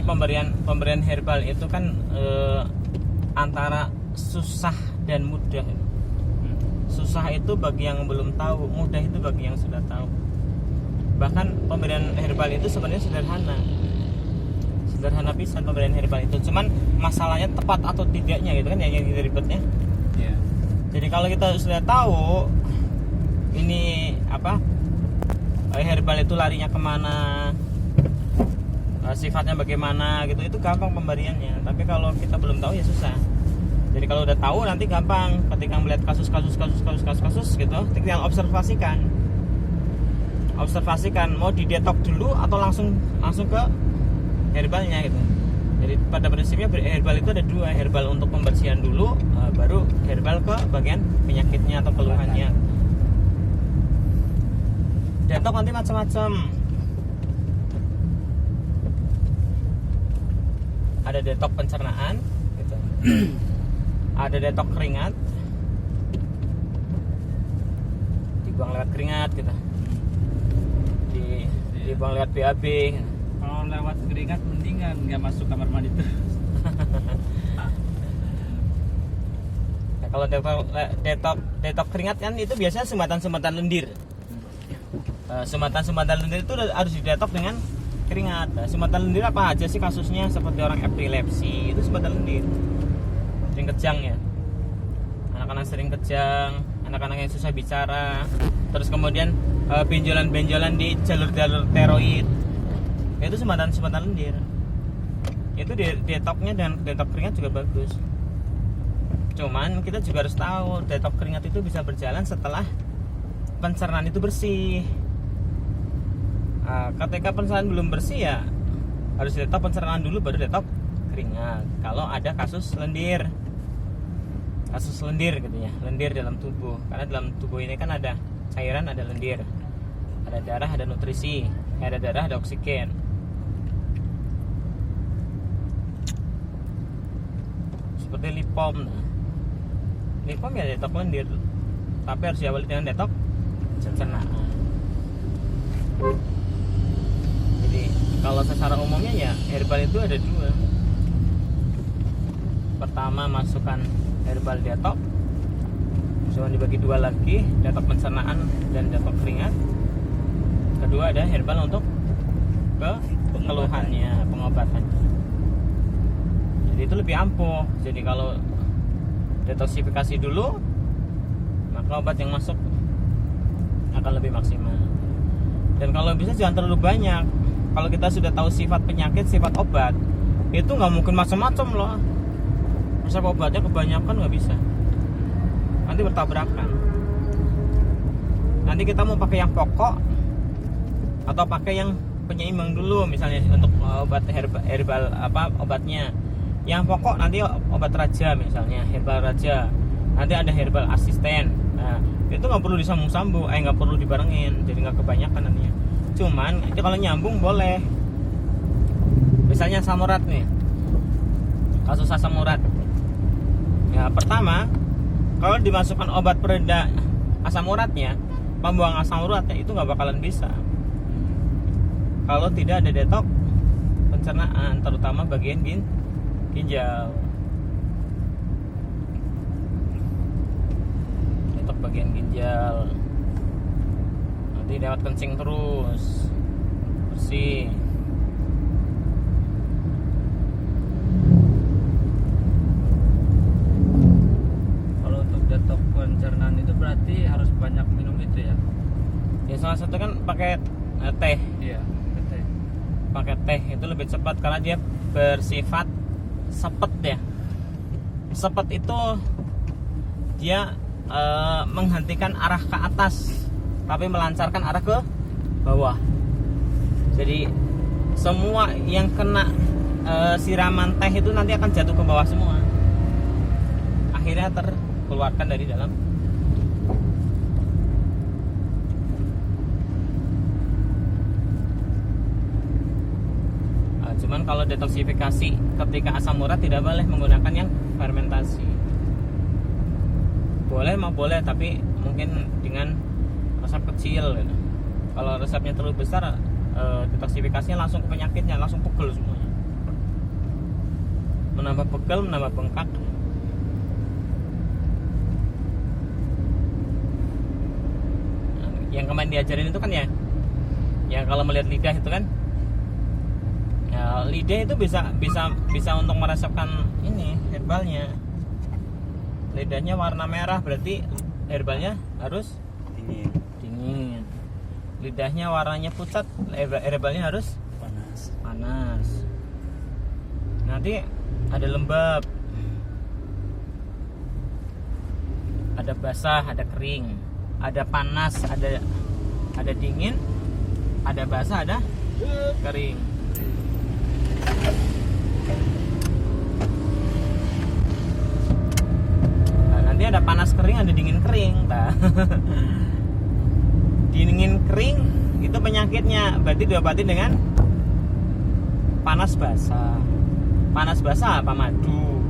Makanya pemberian herbal itu kan antara susah dan mudah. Susah itu bagi yang belum tahu, mudah itu bagi yang sudah tahu. Bahkan pemberian herbal itu sebenarnya sederhana pisan pemberian herbal itu. Cuman masalahnya tepat atau tidaknya gitu kan yang jadi ribetnya. Iya. Jadi kalau kita sudah tahu ini apa herbal itu larinya kemana, sifatnya bagaimana gitu, itu gampang pemberiannya. Tapi kalau kita belum tahu ya susah. Jadi kalau udah tahu nanti gampang ketika melihat kasus gitu, tinggal observasikan mau didetok dulu atau langsung ke herbalnya gitu. Jadi pada prinsipnya herbal itu ada dua, herbal untuk pembersihan dulu, baru herbal ke bagian penyakitnya atau keluhannya. Detok nanti macam-macam. Ada detok pencernaan gitu. Ada detok keringat, dibuang lewat keringat gitu, dibuang lewat BAB. Kalau lewat keringat mendingan nggak masuk kamar mandi terus. Nah, kalau detok keringat kan itu biasanya sumbatan lendir. Sumbatan lendir itu harus didetok dengan keringat. Nah, sumbatan lendir apa aja sih kasusnya? Seperti orang epilepsi itu sumbatan lendir. Sering kejang ya, anak-anak sering kejang, anak-anak yang susah bicara, terus kemudian benjolan-benjolan di jalur-jalur tiroid, itu sumbatan lendir. Itu detoknya dan detok keringat juga bagus. Cuman kita juga harus tahu detok keringat itu bisa berjalan setelah pencernaan itu bersih. Ketika pencernaan belum bersih ya harus detok pencernaan dulu baru detok keringat. Kalau ada kasus lendir gitu ya, lendir dalam tubuh. Karena dalam tubuh ini kan ada cairan, ada lendir, ada darah, ada nutrisi, ada darah, ada oksigen. Seperti lipom. Lipom ya detok lendir, tapi harus diawali dengan detok pencernaan. Jadi kalau secara umumnya ya herbal itu ada dua. Pertama masukkan herbal detok, cuma dibagi dua lagi, detok pencernaan dan detok keringat. Kedua ada herbal untuk keluhannya, pengobatannya. Jadi itu lebih ampuh. Jadi kalau detoksifikasi dulu, maka obat yang masuk akan lebih maksimal. Dan kalau bisa jangan terlalu banyak. Kalau kita sudah tahu sifat penyakit, sifat obat, itu nggak mungkin macam-macam loh. Resep obatnya kebanyakan nggak bisa, nanti bertabrakan. Nanti kita mau pakai yang pokok atau pakai yang penyeimbang dulu, misalnya untuk obat herbal apa obatnya. Yang pokok nanti obat raja misalnya, herbal raja. Nanti ada herbal asisten. Nah, itu nggak perlu disambung-sambung, nggak perlu dibarengin, jadi nggak kebanyakan nantinya. Cuman itu kalau nyambung boleh. Misalnya asam urat nih, kasus asam urat. Ya, pertama, kalau dimasukkan obat pereda asam uratnya, pembuang asam uratnya itu nggak bakalan bisa. Kalau tidak ada detok pencernaan, terutama bagian ginjal. Detok bagian ginjal. Nanti lewat kencing terus, bersih. Detok pencernaan itu berarti harus banyak minum itu ya? Ya salah satu kan pakai teh. Iya, teh. Pakai teh itu lebih cepat karena dia bersifat sepet ya. Sepet itu dia menghentikan arah ke atas, tapi melancarkan arah ke bawah. Jadi semua yang kena siraman teh itu nanti akan jatuh ke bawah semua. Akhirnya terkeluarkan dari dalam. Cuman kalau detoksifikasi ketika asam urat tidak boleh menggunakan yang fermentasi. Boleh mah boleh, tapi mungkin dengan resep kecil gitu. Kalau resepnya terlalu besar, detoksifikasinya langsung ke penyakitnya, langsung pukul semuanya. menambah pegel, menambah bengkak. Yang kemarin diajarin itu kan ya, yang kalau melihat lidah itu kan, ya lidah itu bisa untuk merasakan ini herbalnya. Lidahnya warna merah berarti herbalnya harus dingin. Lidahnya warnanya pucat, herbalnya harus panas. Nanti ada lembab, ada basah, ada kering, ada panas, ada dingin, ada basah, ada kering. Nah, nanti ada panas kering, ada dingin kering. Nah. Dingin kering itu penyakitnya, berarti diobati dengan panas basah. Panas basah apa? Madu.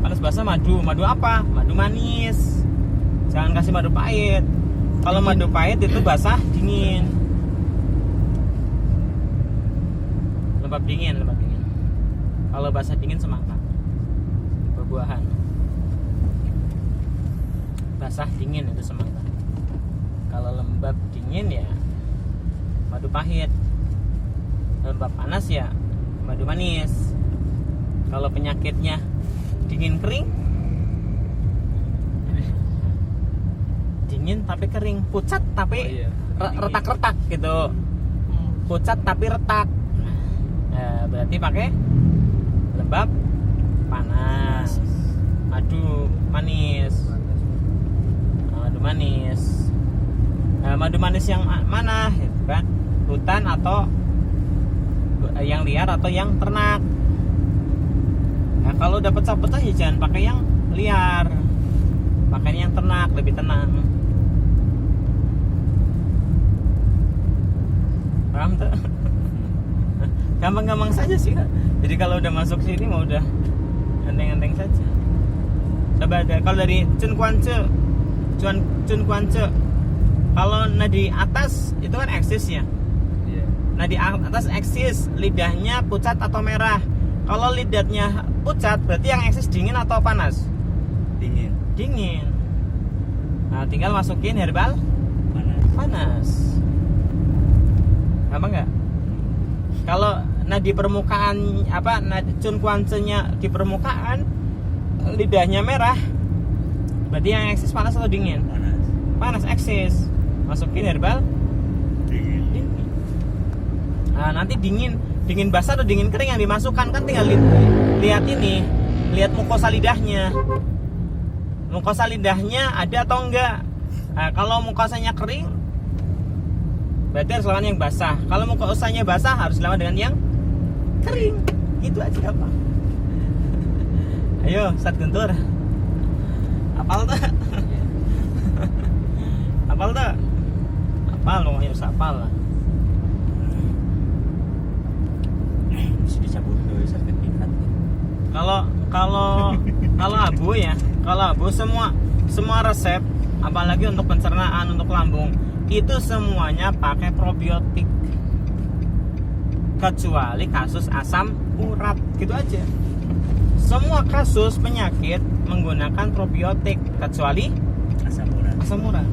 Panas basah madu. Madu apa? Madu manis. Jangan kasih madu pahit. Kalau madu pahit itu basah dingin. Lembab dingin. Kalau basah dingin semangka. Buah-buahan. Basah dingin itu semangka. Kalau lembab dingin ya madu pahit. Lembab panas ya madu manis. Kalau penyakitnya dingin kering, dingin tapi kering, pucat tapi retak-retak gitu. Pucat tapi retak. Nah, berarti pakai lembab panas. Madu manis. Madu manis yang mana gitu kan, hutan atau yang liar atau yang ternak. Nah kalau udah pecah-pecah ya jangan pakai yang liar, pakai yang ternak, lebih tenang. Paham tuh? Gampang-gampang saja sih Kak. Jadi kalau udah masuk sini mau udah enteng-enteng saja. Coba deh, kalau dari Chun Kuance, kalau nadi atas itu kan eksis ya. Nadi atas eksis, lidahnya pucat atau merah. Kalau lidahnya pucat, berarti yang eksis dingin atau panas? Dingin. Nah, tinggal masukin herbal panas. Gampang nggak? Kalau nadi permukaan nadi Chun Kuance-nya di permukaan, lidahnya merah, berarti yang eksis panas atau dingin? Panas eksis. Masukin herbal dingin. Nah, nanti dingin basah atau dingin kering yang dimasukkan kan tinggal lihat ini, lihat mukosa lidahnya. Mukosa lidahnya ada atau enggak. Nah, kalau mukosanya kering berarti harus lawan yang basah. Kalau mukosanya basah harus lawan dengan yang kering. Gitu aja apa? Ayo, Ustaz Guntur. Apal tuh? Apal tuh? Apal loh, ayo sapal lah. Bisa dicabut tuh sertifikat. Kalau abu ya, kalau abu semua resep, apalagi untuk pencernaan, untuk lambung, itu semuanya pakai probiotik. Kecuali kasus asam urat, gitu aja. Semua kasus penyakit menggunakan probiotik kecuali asam urat.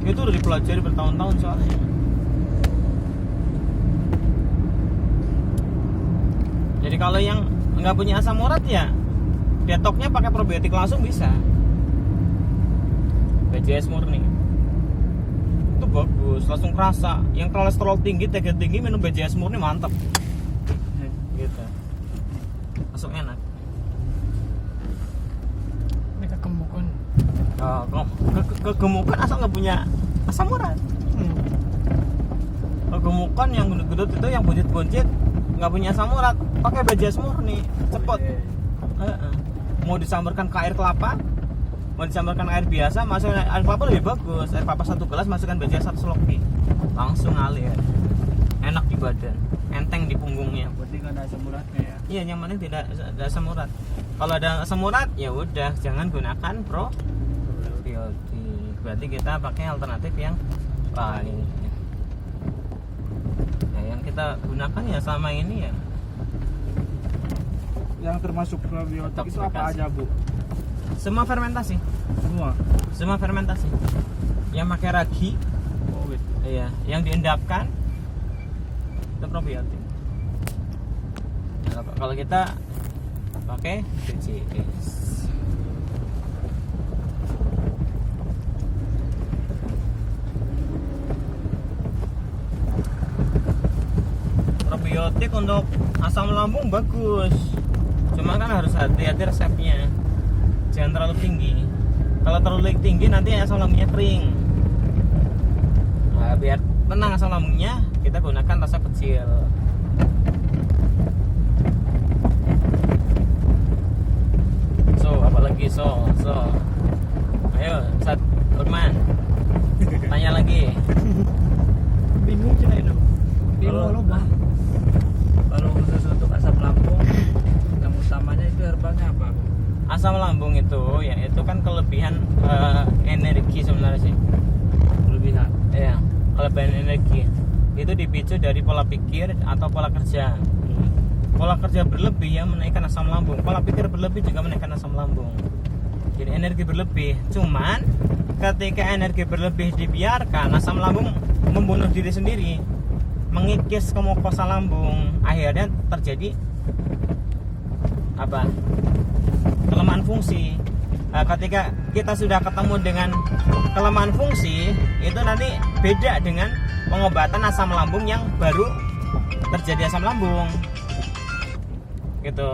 Itu udah dipelajari bertahun-tahun soalnya. Jadi kalau yang nggak punya asam urat ya detoknya pakai probiotik langsung bisa. BCS murni itu bagus, langsung kerasa. Yang kolesterol tinggi, tekanan tinggi minum BCS murni mantap. Gitu. Langsung enak. Kegemukan. Kegemukan asal nggak punya asam urat. Kegemukan yang gendut-gendut itu, yang buncit-buncit nggak punya asam urat, pakai BCS murni, cepet. Mau disambarkan ke air kelapa, mau disambarkan air biasa, masukkan air kelapa lebih bagus. Air kelapa 1 gelas, masukkan BCS 1 seloki, langsung ngalir. Enak di badan, enteng di punggungnya. Berarti nggak ada asam uratnya ya? Iya, yang penting tidak ada asam urat. Kalau ada asam urat ya udah jangan gunakan probiotik. Berarti kita pakai alternatif yang lain. Nah, yang kita kita gunakan ya selama ini ya Yang termasuk probiotik itu apa Intoxikasi. aja, Bu? semua fermentasi, Semua. yang pakai ragi, Oh, gitu. iya, yang diendapkan itu probiotik. Nah, kalau kita pakai DCS. Probiotik untuk asam lambung bagus, cuma kan harus hati-hati resepnya, jangan terlalu tinggi. Kalau terlalu tinggi nanti asam lambungnya kering. Nah, biar tenang asam lambungnya, kita gunakan resep kecil. Apalagi so ayo Ustaz Urman tanya lagi. Bingung cina itu. Bingung lo bang. Kalau khusus untuk asam lambung, yang utamanya itu herbalnya apa, Bu? Asam lambung itu ya itu kan kelebihan energi sebenarnya sih. Kelebihan. Ya, kelebihan energi itu dipicu dari pola pikir atau pola kerja. Pola kerja berlebih yang menaikkan asam lambung, pola pikir berlebih juga menaikkan asam lambung. Jadi energi berlebih. Cuman ketika energi berlebih dibiarkan, asam lambung membunuh diri sendiri, mengikis ke mukosa lambung. Akhirnya terjadi apa? Kelemahan fungsi. Nah, ketika kita sudah ketemu dengan kelemahan fungsi, itu nanti beda dengan pengobatan asam lambung yang baru terjadi asam lambung. Gitu.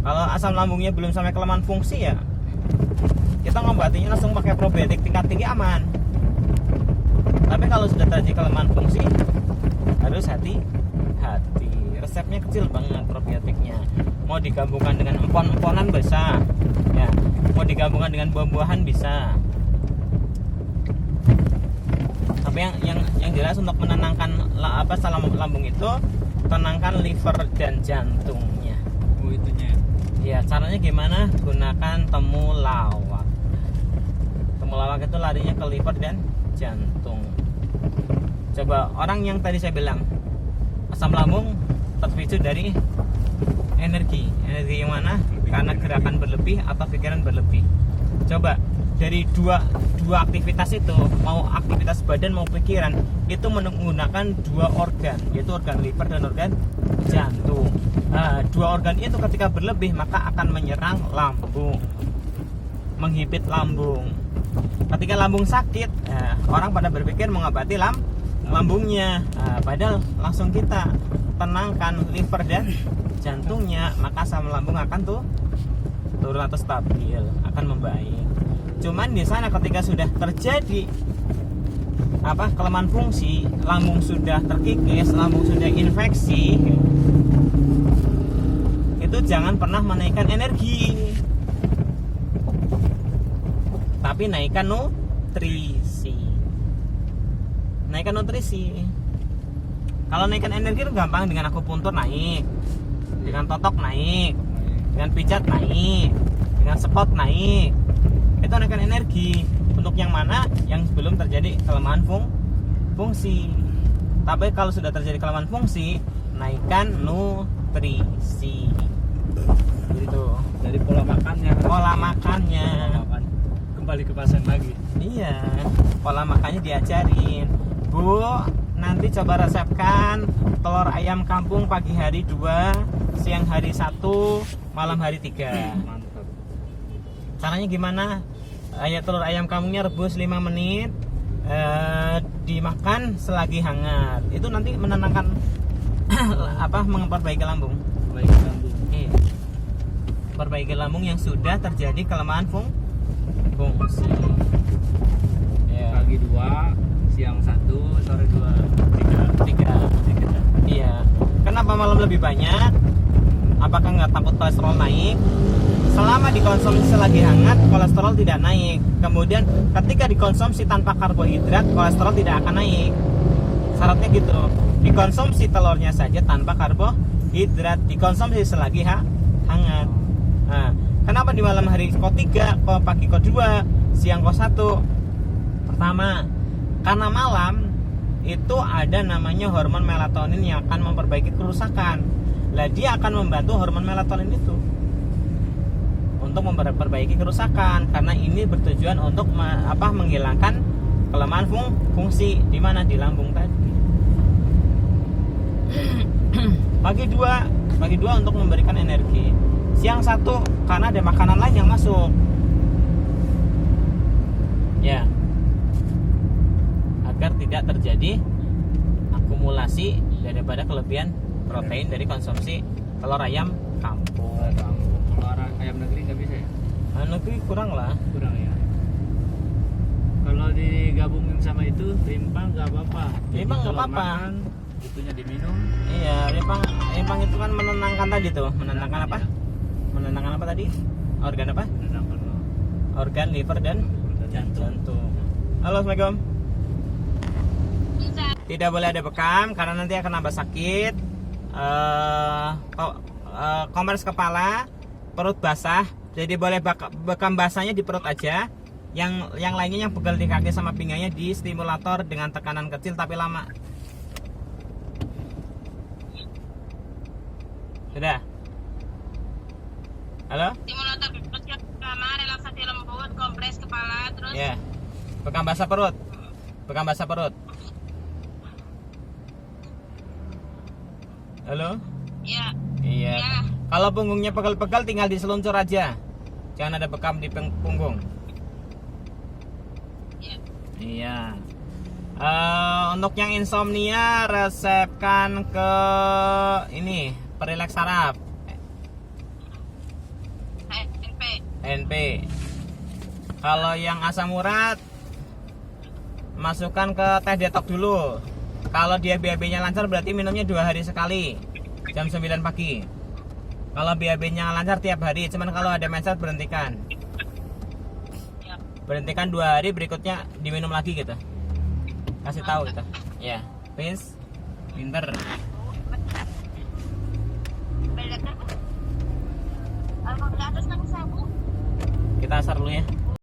Kalau asam lambungnya belum sampai kelemahan fungsi ya kita ngobatinya langsung pakai probiotik tingkat tinggi aman. Tapi kalau sudah terjadi kelemahan fungsi harus hati-hati. Resepnya kecil banget probiotiknya. Mau digabungkan dengan empon-emponan bisa. Ya, mau digabungkan dengan buah-buahan bisa. Tapi yang jelas untuk menenangkan asam lambung itu tenangkan liver dan jantungnya. Oh, itunya. Ya, caranya gimana? Gunakan temulawak. Temulawak itu larinya ke liver dan jantung. Coba orang yang tadi saya bilang asam lambung terpicu dari energi yang mana? Karena gerakan berlebih atau pikiran berlebih. Coba dari dua aktivitas itu, mau aktivitas badan mau pikiran, itu menggunakan dua organ, yaitu organ liver dan organ jantung. Nah, dua organ itu ketika berlebih maka akan menyerang lambung, menghipit lambung. Ketika lambung sakit, orang pada berpikir mengobati lambungnya. Nah, padahal langsung kita tenangkan liver dan jantungnya, maka asam lambung akan turun atau stabil, akan membaik. Cuman di sana ketika sudah terjadi kelemahan fungsi, lambung sudah terkikis, lambung sudah infeksi, itu jangan pernah menaikkan energi, tapi naikkan nutrisi. Kalau naikkan energi itu gampang, dengan akupuntur naik, dengan totok naik, dengan pijat naik, dengan spot naik. Itu naikkan energi. Untuk yang mana? Yang sebelum terjadi kelemahan fungsi. Tapi kalau sudah terjadi kelemahan fungsi, naikkan nutrisi. Gitu. Dari pola makannya. Kembali ke pasien lagi. Iya, pola makannya diajarin. Bu, nanti coba resepkan telur ayam kampung pagi hari 2, siang hari 1, malam hari 3. Mantap. Caranya gimana? Telur ayam kampungnya rebus 5 menit, dimakan selagi hangat. Itu nanti menenangkan memperbaiki lambung. Baik lambung. Iya. Perbaiki lambung yang sudah terjadi kelemahan fungsi. Ya. Pagi 2, siang 1, sore 2, 3. Iya. Kenapa malam lebih banyak? Apakah nggak takut kolesterol naik? Selama dikonsumsi selagi hangat, kolesterol tidak naik. Kemudian ketika dikonsumsi tanpa karbohidrat, kolesterol tidak akan naik. Syaratnya gitu. Dikonsumsi telurnya saja tanpa karbohidrat, dikonsumsi selagi hangat. Nah, kenapa di malam hari kok 3, kok pagi kok 2, siang kok 1? Pertama, karena malam itu ada namanya hormon melatonin yang akan memperbaiki kerusakan. Lah dia akan membantu hormon melatonin itu untuk memperbaiki kerusakan, karena ini bertujuan untuk menghilangkan kelemahan fungsi di mana, di lambung tadi. Pagi dua untuk memberikan energi. Siang 1 karena ada makanan lain yang masuk. Ya. Agar tidak terjadi akumulasi daripada kelebihan protein dari konsumsi telur ayam kampung. Kalau ayam negeri nggak bisa ya? Negeri kurang lah. Kurang ya. Kalau digabungin sama itu rimpang nggak apa-apa. Rimpang nggak Kalau apa-apa. makan, itunya diminum. Iya, rimpang itu kan menenangkan tadi tuh. Menenangkan apa? Menenangkan apa tadi? Organ apa? Menenangkan Organ liver dan jantung. Halo, Assalamualaikum. Tidak boleh ada bekam karena nanti akan nambah sakit. Kompres kepala, perut basah. Jadi boleh bekam basahnya di perut aja. Yang lainnya yang pegal di kaki sama pinggangnya di stimulator dengan tekanan kecil tapi lama. Sudah? Halo? Stimulator kecil pertama, relaksasi lembut, kompres kepala, terus Ya. Bekam basah perut. Bekam basah perut. Halo? ya, Iya. ya, Kalau punggungnya pegal-pegal tinggal diseluncur aja. Jangan ada bekam di punggung. ya. Iya. Untuk yang insomnia resepkan ke ini perileks saraf NP, NP. Kalau yang asam urat masukkan ke teh detok dulu. Kalau dia BAB-nya lancar berarti minumnya 2 hari sekali jam 9 pagi. Kalau BAB-nya lancar tiap hari, cuman kalau ada menset berhentikan. ya. Berhentikan 2 hari, berikutnya diminum lagi gitu. Kasih tahu gitu. Ya, please. Pinter.